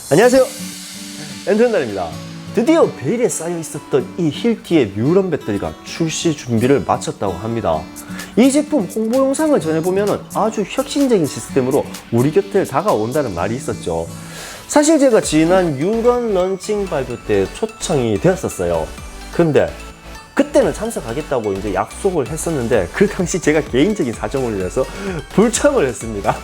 안녕하세요, 엔텐달입니다. 드디어 베일에 쌓여 있었던 이 힐티의 뮤런 배터리가 출시 준비를 마쳤다고 합니다. 이 제품 홍보 영상을 전해보면 아주 혁신적인 시스템으로 우리 곁에 다가온다는 말이 있었죠. 사실 제가 지난 뮤런 런칭 발표 때 초청이 되었었어요. 근데 그때는 참석하겠다고 이제 약속을 했었는데 그 당시 제가 개인적인 사정으로 인해서 불참을 했습니다.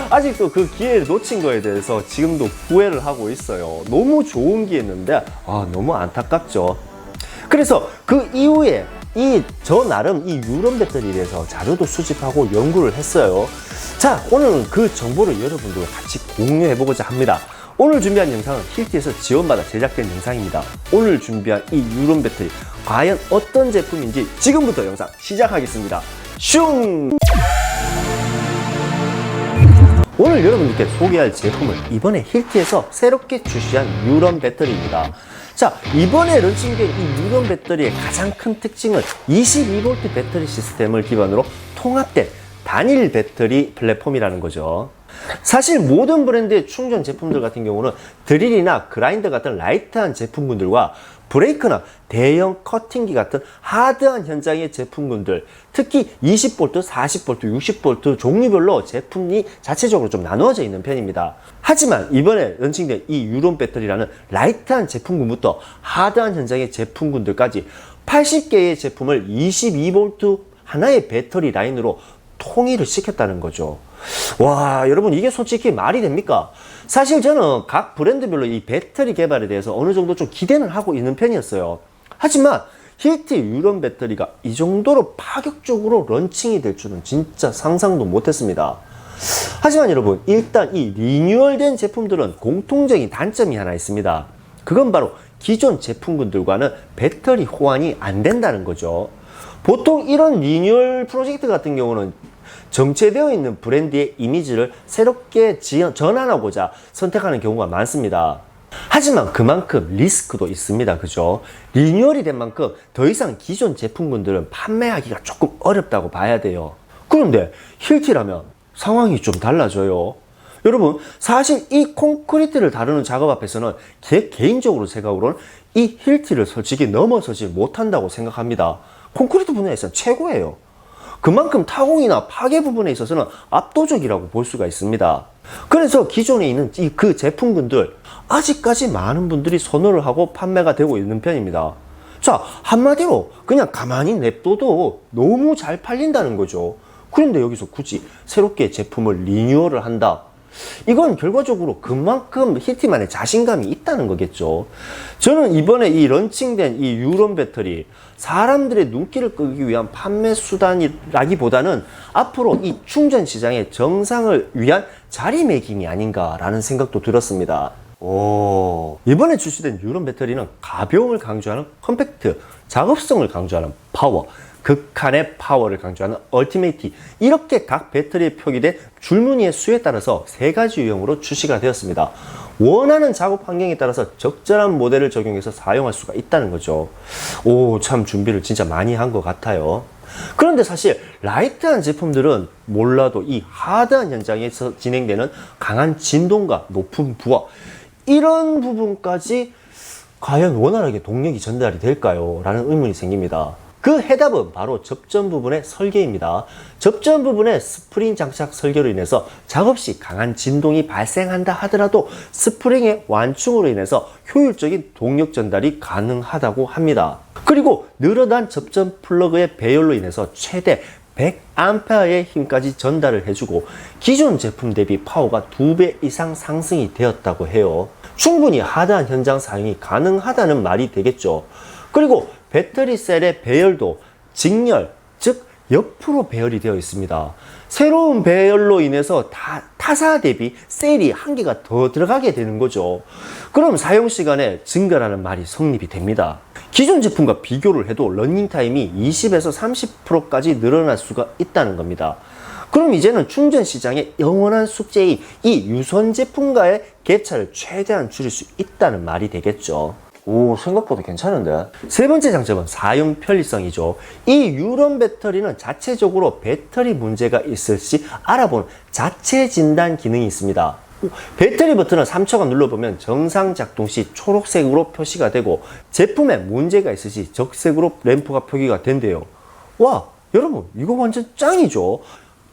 아직도 그 기회를 놓친 거에 대해서 지금도 후회를 하고 있어요. 너무 좋은 기회였는데 너무 안타깝죠. 그래서 그 이후에 저 나름 이 뮤런 배터리에 대해서 자료도 수집하고 연구를 했어요. 자, 오늘은 그 정보를 여러분들과 같이 공유해보고자 합니다. 오늘 준비한 영상은 힐티에서 지원받아 제작된 영상입니다. 오늘 준비한 이 뮤런 배터리 과연 어떤 제품인지 지금부터 영상 시작하겠습니다. 슝! 오늘 여러분들께 소개할 제품은 이번에 힐티에서 새롭게 출시한 뮤런 배터리입니다. 자, 이번에 런칭된 이 뮤런 배터리의 가장 큰 특징은 22V 배터리 시스템을 기반으로 통합된 단일 배터리 플랫폼이라는 거죠. 사실 모든 브랜드의 충전 제품들 같은 경우는 드릴이나 그라인더 같은 라이트한 제품군들과 브레이크나 대형 커팅기 같은 하드한 현장의 제품군들, 특히 20V, 40V, 60V 종류별로 제품이 자체적으로 좀 나누어져 있는 편입니다. 하지만 이번에 런칭된 이 뮤런 배터리라는 라이트한 제품군부터 하드한 현장의 제품군들까지 80개의 제품을 22V 하나의 배터리 라인으로 통일을 시켰다는 거죠. 와, 여러분, 이게 솔직히 말이 됩니까? 사실 저는 각 브랜드별로 이 배터리 개발에 대해서 어느 정도 좀 기대는 하고 있는 편이었어요. 하지만 힐티 뮤런 배터리가 이 정도로 파격적으로 런칭이 될 줄은 진짜 상상도 못했습니다. 하지만 여러분, 일단 이 리뉴얼된 제품들은 공통적인 단점이 하나 있습니다. 그건 바로 기존 제품군들과는 배터리 호환이 안 된다는 거죠. 보통 이런 리뉴얼 프로젝트 같은 경우는 정체되어 있는 브랜드의 이미지를 새롭게 전환하고자 선택하는 경우가 많습니다. 하지만 그만큼 리스크도 있습니다. 그죠? 리뉴얼이 된 만큼 더 이상 기존 제품군들은 판매하기가 조금 어렵다고 봐야 돼요. 그런데 힐티라면 상황이 좀 달라져요. 여러분, 사실 이 콘크리트를 다루는 작업 앞에서는 개인적으로 생각으로는 이 힐티를 솔직히 넘어서지 못한다고 생각합니다. 콘크리트 분야에서는 최고예요. 그만큼 타공이나 파괴 부분에 있어서는 압도적이라고 볼 수가 있습니다. 그래서 기존에 있는 그 제품군들 아직까지 많은 분들이 선호를 하고 판매가 되고 있는 편입니다. 자, 한마디로 그냥 가만히 냅둬도 너무 잘 팔린다는 거죠. 그런데 여기서 굳이 새롭게 제품을 리뉴얼을 한다. 이건 결과적으로 그만큼 힐티만의 자신감이 있다는 거겠죠. 저는 이번에 이 런칭된 이 뮤런 배터리, 사람들의 눈길을 끄기 위한 판매 수단이라기보다는 앞으로 이 충전 시장의 정상을 위한 자리매김이 아닌가라는 생각도 들었습니다. 이번에 출시된 뮤런 배터리는 가벼움을 강조하는 컴팩트, 작업성을 강조하는 파워, 극한의 파워를 강조하는 얼티메이트, 이렇게 각 배터리에 표기된 줄무늬의 수에 따라서 3가지 유형으로 출시가 되었습니다. 원하는 작업 환경에 따라서 적절한 모델을 적용해서 사용할 수가 있다는 거죠. 참 준비를 진짜 많이 한 것 같아요. 그런데 사실 라이트한 제품들은 몰라도 이 하드한 현장에서 진행되는 강한 진동과 높은 부하, 이런 부분까지 과연 원활하게 동력이 전달이 될까요? 라는 의문이 생깁니다. 그 해답은 바로 접점 부분의 설계입니다. 접점 부분의 스프링 장착 설계로 인해서 작업 시 강한 진동이 발생한다 하더라도 스프링의 완충으로 인해서 효율적인 동력 전달이 가능하다고 합니다. 그리고 늘어난 접점 플러그의 배열로 인해서 최대 100A의 힘까지 전달을 해주고 기존 제품 대비 파워가 2배 이상 상승이 되었다고 해요. 충분히 하드한 현장 사용이 가능하다는 말이 되겠죠. 그리고 배터리 셀의 배열도 직렬, 즉 옆으로 배열이 되어 있습니다. 새로운 배열로 인해서 타사 대비 셀이 한 개가 더 들어가게 되는 거죠. 그럼 사용 시간의 증가라는 말이 성립이 됩니다. 기존 제품과 비교를 해도 러닝타임이 20에서 30%까지 늘어날 수가 있다는 겁니다. 그럼 이제는 충전 시장의 영원한 숙제인 이 유선 제품과의 갭차를 최대한 줄일 수 있다는 말이 되겠죠. 생각보다 괜찮은데? 세 번째 장점은 사용 편리성이죠. 이 뮤런 배터리는 자체적으로 배터리 문제가 있을 시 알아보는 자체 진단 기능이 있습니다. 배터리 버튼을 3초간 눌러보면 정상 작동 시 초록색으로 표시가 되고 제품에 문제가 있으시 적색으로 램프가 표기가 된대요. 와, 여러분 이거 완전 짱이죠.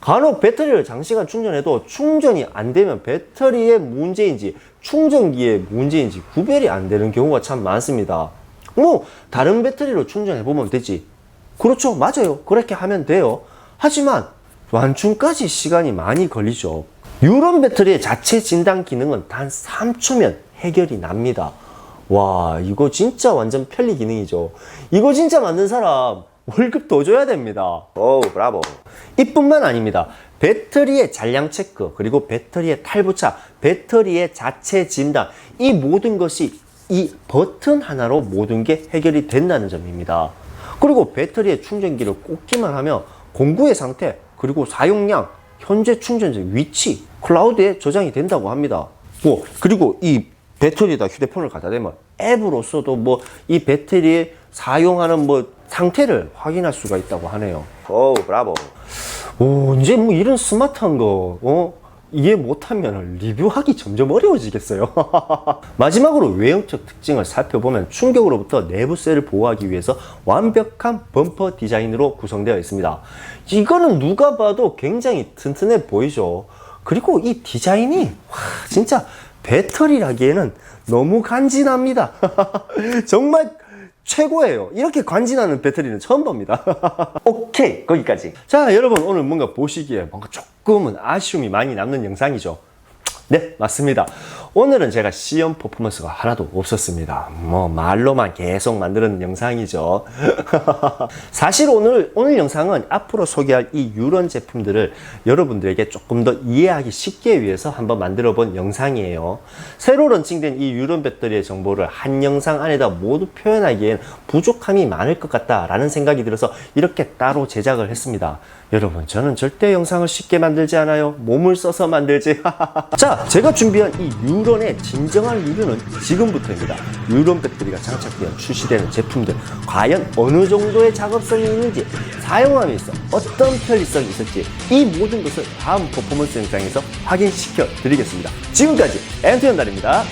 간혹 배터리를 장시간 충전해도 충전이 안 되면 배터리의 문제인지 충전기의 문제인지 구별이 안 되는 경우가 참 많습니다. 뭐 다른 배터리로 충전해 보면 되지. 그렇죠, 맞아요. 그렇게 하면 돼요. 하지만 완충까지 시간이 많이 걸리죠. 유런 배터리의 자체 진단 기능은 단 3초면 해결이 납니다. 와, 이거 진짜 완전 편리 기능이죠. 이거 진짜 만든 사람 월급 더 줘야 됩니다. 오, 브라보. 이뿐만 아닙니다. 배터리의 잔량 체크, 그리고 배터리의 탈부착, 배터리의 자체 진단, 이 모든 것이 이 버튼 하나로 모든 게 해결이 된다는 점입니다. 그리고 배터리의 충전기를 꽂기만 하면 공구의 상태, 그리고 사용량, 현재 충전지 위치, 클라우드에 저장이 된다고 합니다. 그리고 이 배터리에다 휴대폰을 갖다 대면 앱으로서도 뭐 이 배터리에 사용하는 뭐 상태를 확인할 수가 있다고 하네요. 오, 브라보. 오, 이제 뭐 이런 스마트한 거, 이해 못하면 리뷰하기 점점 어려워지겠어요. 마지막으로 외형적 특징을 살펴보면 충격으로부터 내부셀을 보호하기 위해서 완벽한 범퍼 디자인으로 구성되어 있습니다. 이거는 누가 봐도 굉장히 튼튼해 보이죠. 그리고 이 디자인이 진짜 배터리라기에는 너무 간지납니다. 정말 최고예요. 이렇게 간지나는 배터리는 처음 봅니다. 오케이, 거기까지. 자, 여러분 오늘 뭔가 보시기에 뭔가 조금은 아쉬움이 많이 남는 영상이죠. 네, 맞습니다. 오늘은 제가 시험 퍼포먼스가 하나도 없었습니다. 뭐 말로만 계속 만드는 영상이죠. 사실 오늘 영상은 앞으로 소개할 이 유런 제품들을 여러분들에게 조금 더 이해하기 쉽게 위해서 한번 만들어 본 영상이에요. 새로 런칭된 이 유런 배터리의 정보를 한 영상 안에다 모두 표현하기엔 부족함이 많을 것 같다라는 생각이 들어서 이렇게 따로 제작을 했습니다. 여러분, 저는 절대 영상을 쉽게 만들지 않아요. 몸을 써서 만들지. 자, 제가 준비한 이 유런의 진정한 리뷰는 지금부터입니다. 유런 배터리가 장착되어 출시되는 제품들 과연 어느 정도의 작업성이 있는지, 사용함에 있어 어떤 편리성이 있을지, 이 모든 것을 다음 퍼포먼스 영상에서 확인시켜 드리겠습니다. 지금까지 엔터연달입니다.